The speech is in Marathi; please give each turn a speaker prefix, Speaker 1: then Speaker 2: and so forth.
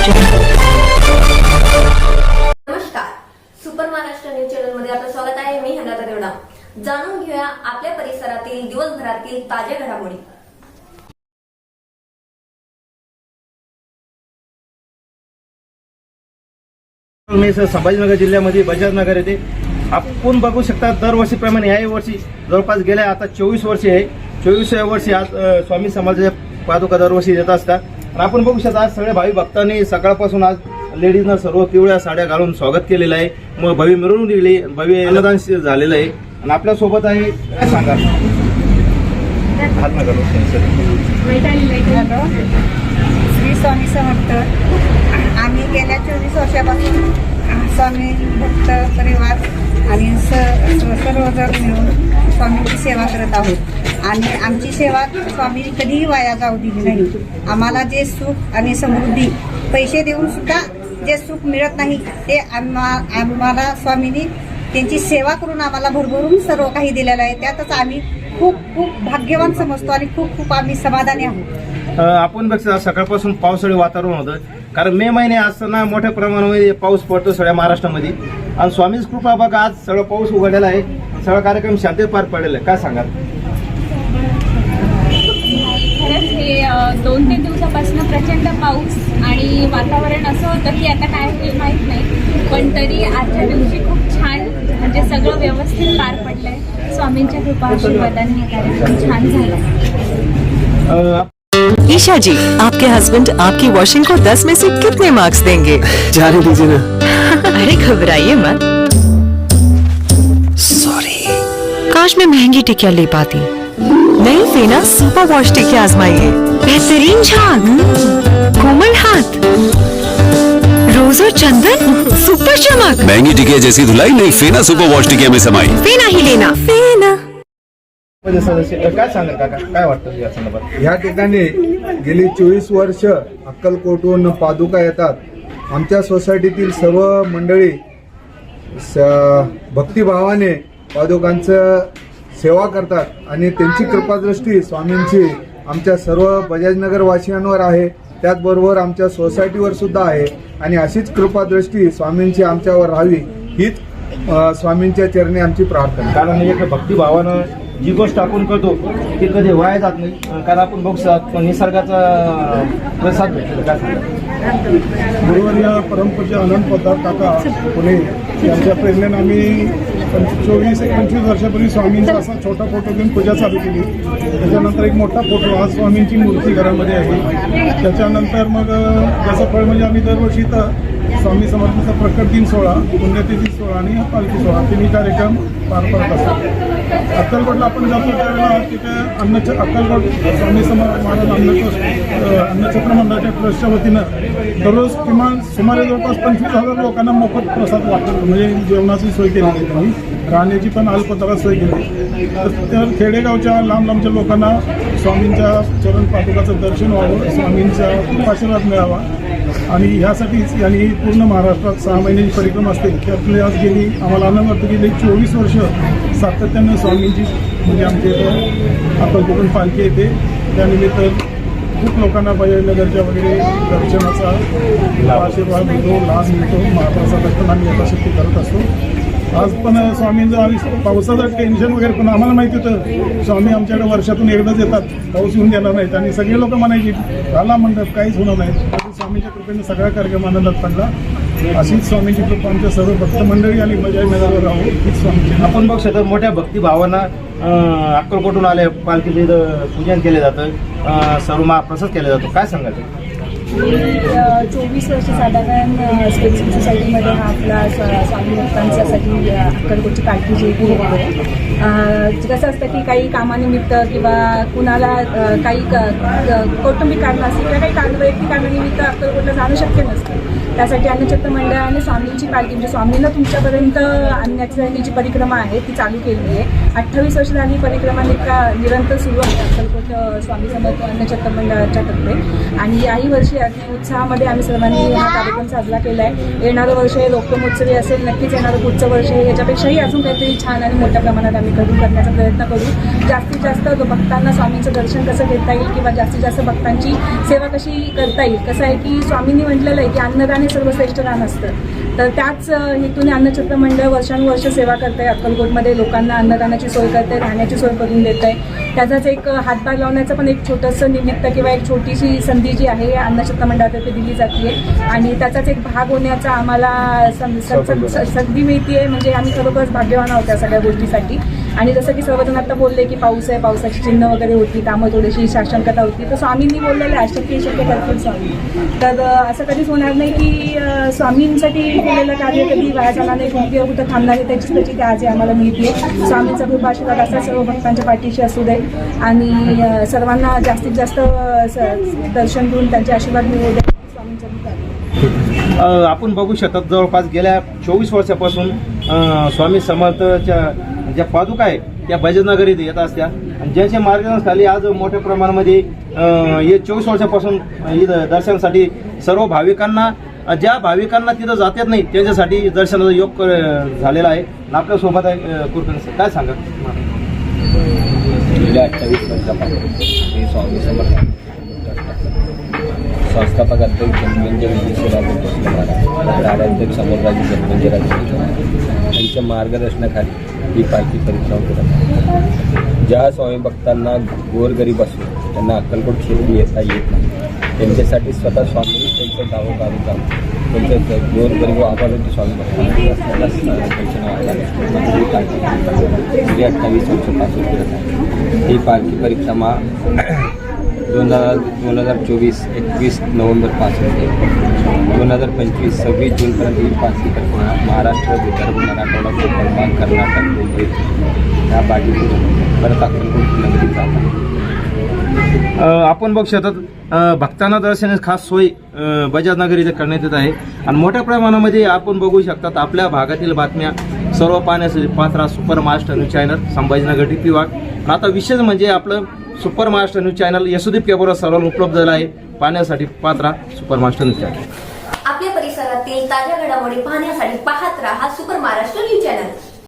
Speaker 1: नमस्कार, सुपर महाराष्ट्र न्यूज चॅनल मध्ये आपलं स्वागत आहे. मी हनाता देवडा. जाणून घेऊया आपल्या परिसरातील दिवसभरातील ताज्या घडामोडी.
Speaker 2: मी संभाजीनगर जिल्ह्यामध्ये बजाजनगर येथे आपण बघू शकता दरवर्षीप्रमाणे याही वर्षी जवळपास गेल्या आता 24 वर्षे आहे. 24व्या वर्षी आज स्वामी समाजाच्या पादुका दरवर्षी येत असतात. आणि आपण बघू शकता आज सगळ्या भावी भक्तांनी सकाळपासून आज लेडीजना सर्व पिवळ्या साड्या घालून स्वागत केलेलं आहे. मग भव्य मिरवणूक निघली, भव्य अन्नदान झालेलं आहे. आणि आपल्या सोबत आहे काय सांगा
Speaker 3: श्री स्वामी समर्थ. आम्ही गेल्या 24 वर्षापासून स्वामी भक्त परिवार आणि सर्वजण मिळून स्वामींची सेवा करत आहोत. आणि आमची सेवा स्वामींनी कधीही वाया जाऊ दिली नाही. आम्हाला जे सुख आणि समृद्धी पैसे देऊन सुद्धा जे सुख मिळत नाही ते आम्हाला स्वामींनी त्यांची सेवा करून आम्हाला भरभरून सर्व काही दिलेलं आहे. त्यातच आम्ही खूप खूप भाग्यवान समजतो आणि खूप खूप आम्ही समाधानी आहोत.
Speaker 2: आपण बघता सकाळपासून पावसाळी वातावरण होतं, कारण मे महिने असताना मोठ्या प्रमाणामध्ये पाऊस पडतो सगळ्या महाराष्ट्रामध्ये. आणि स्वामीच कृपा बघा आज सगळं पाऊस उघडलेला आहे, सगळा कार्यक्रम शांततेत पार पडलेला आहे. काय सांगाल?
Speaker 4: खरंच हे 2-3 दिवसापासून प्रचंड पाऊस आणि वातावरण असं होतं की आता काय होईल माहीत नाही, पण तरी आजच्या दिवशी खूप छान म्हणजे सगळं व्यवस्थित पार पडलंय. स्वामींच्या कृपा आशीर्वादाने हे कार्यक्रम छान झाला.
Speaker 5: ईशा जी, आपके हस्बैंड आपकी वॉशिंग को 10 में से कितने मार्क्स देंगे?
Speaker 6: जाने दीजिए ना।
Speaker 5: अरे घबराइए मत.
Speaker 6: सॉरी।
Speaker 5: काश मैं महंगी टिकिया ले पाती. नई फेना सुपर वॉश टिकिया आजमाइए. बेहतरीन झाग, कोमल हाथ, रोज और चंदन, सुपर चमक.
Speaker 6: महंगी टिकिया जैसी धुलाई नहीं, फेना सुपर वॉश टिकिया में समाई.
Speaker 5: फेना ही लेना. फेना.
Speaker 2: सदस्य काय सांगाल काका, काय वाटतं या संदर्भात?
Speaker 7: ह्या ठिकाणी गेली 24 वर्ष अक्कलकोटहून पादुका येतात. आमच्या सोसायटीतील सर्व मंडळी भक्तिभावाने पादुकांचं सेवा करतात आणि त्यांची कृपादृष्टी स्वामींची आमच्या सर्व बजाजनगर वासियांवर आहे. त्याचबरोबर आमच्या सोसायटीवर सुद्धा आहे. आणि अशीच कृपादृष्टी स्वामींची आमच्यावर राहावी हीच स्वामींच्या चरणी आमची प्रार्थना.
Speaker 2: कारण एक भक्तिभावानं जी गोष्ट आपण करतो ती कधी वाया जात नाही, कारण आपण बघू शकतो निसर्गाचा प्रसाद भेटतो. काय सांगा?
Speaker 7: गुरुवर्य परमपूज्य आनंद पदार्थ काका पुणे यांच्या प्रेरणेने आम्ही 24-25 वर्षापूर्वी स्वामींचा असा छोटा फोटो घेऊन पूजा चालू केली. त्याच्यानंतर एक मोठा फोटो आज स्वामींची मूर्ती घरामध्ये आहे. त्याच्यानंतर मग त्याचं फळ म्हणजे आम्ही दरवर्षी तर स्वामी समर्थांचा प्रकट दिन सोहळा, पुण्यतिथी सोहळा आणि पालखी सोहळा तिन्ही कार्यक्रम पार पडत असतात. अक्कलकोटला आपण जातो त्यावेळेला तिथे अक्कलकोट स्वामी समर्थ महाराज अन्नछत्र मंडळाच्या ट्रस्टच्या वतीनं दररोज किमान सुमारे जवळपास 25,000 लोकांना मोफत प्रसाद वाटतो. म्हणजे जेवणाची सोय केली आहे त्यांनी, राहण्याची पण अल्पतरा सोय केली. तर खेडेगावच्या लांब लांबच्या लोकांना स्वामींच्या चरण पादुकाचं दर्शन व्हावं, स्वामींचा आशीर्वाद मिळावा आणि ह्यासाठीच आणि पूर्ण महाराष्ट्रात 6 महिन्याची परिक्रमा असते. त्यातले आज गेली आम्हाला आनंद वाटतो की 24 वर्ष सातत्यानं स्वामींची म्हणजे आमच्या इथं अक्कलकोटून पालखी येते. त्यानिमित्त खूप लोकांना बजाजनगरच्या वगैरे दर्शनाचा आशीर्वाद मिळतो, लाभ मिळतो. महाराष्ट्राचा दर्शन आम्ही यथाशक्ती करत असतो. आज पण स्वामींचं आम्ही पावसाचं टेन्शन वगैरे, पण आम्हाला माहिती होतं स्वामी आमच्याकडे वर्षातून एकदाच येतात, पाऊस येऊन गेला नाहीत. आणि सगळे लोक म्हणायची झाला म्हणतात काहीच होणार नाही. स्वामींच्या कृपेने सगळा कार्यक्रम आनंदात पडला. अशीच स्वामींची कृपा आमच्या सर्व भक्त मंडळी आणि बजाजनगरवर राहू हीच स्वामींची.
Speaker 2: आपण बघू शकतो मोठ्या भक्तिभावानं अक्कलकोटून आले पालखीचं इथं पूजन केलं जातं, सर्व महाप्रसाद केला जातो. काय सांगायचं?
Speaker 4: 24 वर्ष साधारण स्पेसिफिक सोसायटीमध्ये हा आपला स्वामी भक्तांच्यासाठी अक्कलकोटची पालखी जी आहे. कसं असतं की काही कामानिमित्त किंवा कुणाला काही कौटुंबिक कारणं असतील किंवा काही वैयक्तिक कारणानिमित्त अक्कलकोटला जाणं शक्य नसतं. त्यासाठी अन्नछत्र मंडळाने स्वामींची पालखी म्हणजे स्वामींना तुमच्यापर्यंत आणण्याची जी परिक्रमा आहे ती चालू केली आहे. 28 वर्ष झाली परिक्रमा निरंतर सुरू आहे अक्कलकोट स्वामी समर्थ अन्नछत्र मंडळाच्या तर्फे आणि याही वर्षी अगदी उत्साहामध्ये आम्ही सर्वांनी हा कार्यक्रम साजरा केला आहे. येणारं वर्ष हे लोकमहोत्सवी असेल, नक्कीच येणारं पुढचं वर्ष हे याच्यापेक्षाही अजून काहीतरी छान आणि मोठ्या प्रमाणात आम्ही करण्याचा प्रयत्न करू. जास्तीत जास्त भक्तांना स्वामींचं दर्शन कसं घेता येईल किंवा जास्तीत जास्त भक्तांची सेवा कशी करता येईल. कसं आहे की स्वामींनी म्हटलेलं आहे की अन्नदान हे सर्वश्रेष्ठ दान असतं. तर त्याच हेतूने अन्नछत्र मंडळ वर्षानुवर्ष सेवा करत आहे. अक्कलकोटमध्ये लोकांना अन्नदानाची सोय करत आहे, राहण्याची सोय करून देत आहे. त्याचाच एक हातभार लावण्याचं पण एक छोटंसं निमित्त किंवा एक छोटीशी संधी जी आहे अन्नछत्र मंडळातर्फे दिली जाते आणि त्याचाच एक भाग होण्याचा आम्हाला संधी मिळते आहे. म्हणजे आम्ही खरोखरच भाग्यवान आहोत त्या सगळ्या गोष्टीसाठी. आणि जसं की सर्वजण आता बोलले की पाऊस आहे, पावसाची चिन्ह वगैरे होती, त्यामुळे थोडीशी शासनकथा होती. तर स्वामींनी बोललेलं आहे 80% करतील स्वामी. तर असं कधीच होणार नाही की स्वामींसाठी केलेलं कार्य कधी वाया जाणार नाही, कुठं थांबणार आहे. त्याचीच त्याची आज आम्हाला मिळते. स्वामींचा कृपा आशीर्वाद असा सर्व भक्तांच्या पाठीशी असू दे आणि सर्वांना जास्तीत जास्त दर्शन घेऊन त्यांचे आशीर्वाद मिळवू दे. स्वामींचा कृपा.
Speaker 2: आपण बघू शकतात जवळपास गेल्या 24 वर्षापासून स्वामी समर्थच्या ज्या पादुका आहे त्या भजननगर इथे येत असत्या आणि ज्यांच्या मार्गदर्शनाखाली आज मोठ्या प्रमाणामध्ये हे 24 वर्षापासून इथं दर्शनासाठी सर्व भाविकांना ज्या भाविकांना तिथं जातात नाही त्यांच्यासाठी दर्शनाचा योग झालेला आहे. आपल्यासोबत आहे कुलकर्णी, काय सांगा?
Speaker 8: गेल्या 28 वर्षापासून मी स्वामी समर्थ संस्थापक अध्यक्ष जन्मेंजय विजयराजे भोसले महाराज, कार्याध्यक्ष अमोलराजे जन्मेंजयराजे यांच्या मार्गदर्शनाखाली ही पालखी परिक्रमा करत. ज्या स्वामी भक्तांना गोरगरीब असून त्यांना अक्कलकोट शिर्डी येता येत नाही त्यांच्यासाठी स्वतः स्वामी त्यांचं गावोगावी जाऊन त्यांच्या गोरगरीब आबालती स्वामी भक्तांना ही पालखी 28 वर्षापासून करत आहे. ही पालखी परिक्रमा 2024 21 नोव्हेंबरपासून ते 2025 26 जूनपर्यंत ही पालखी परिक्रमा महाराष्ट्र, विदर्भ, मराठवाडा, कोकण, कर्नाटक, मुंबई ह्या पाठीतून परत अक्कलकोट नगरीत जातात.
Speaker 2: आपण बघू शकतात भक्तांना दर्शनाची खास सोय बजाजनगर इथे करण्यात येत आहे आणि मोठ्या प्रमाणामध्ये आपण बघू शकतात आपल्या भागातील बातम्या सर्व पाहण्यासाठी पात्रा super Maharashtra news channel Sambhajinagar टी वाट. आता विशेष म्हणजे आपलं super Maharashtra news channel Yashodeep केबलवर सर्वांना उपलब्ध झालं आहे. पाहण्यासाठी पात्रा सुपर महाराष्ट्र न्यूज चॅनल.
Speaker 1: आपल्या परिसरातील ताज्या घडामोडी पाहण्यासाठी पाहत राहा सुपर महाराष्ट्र न्यूज चॅनल.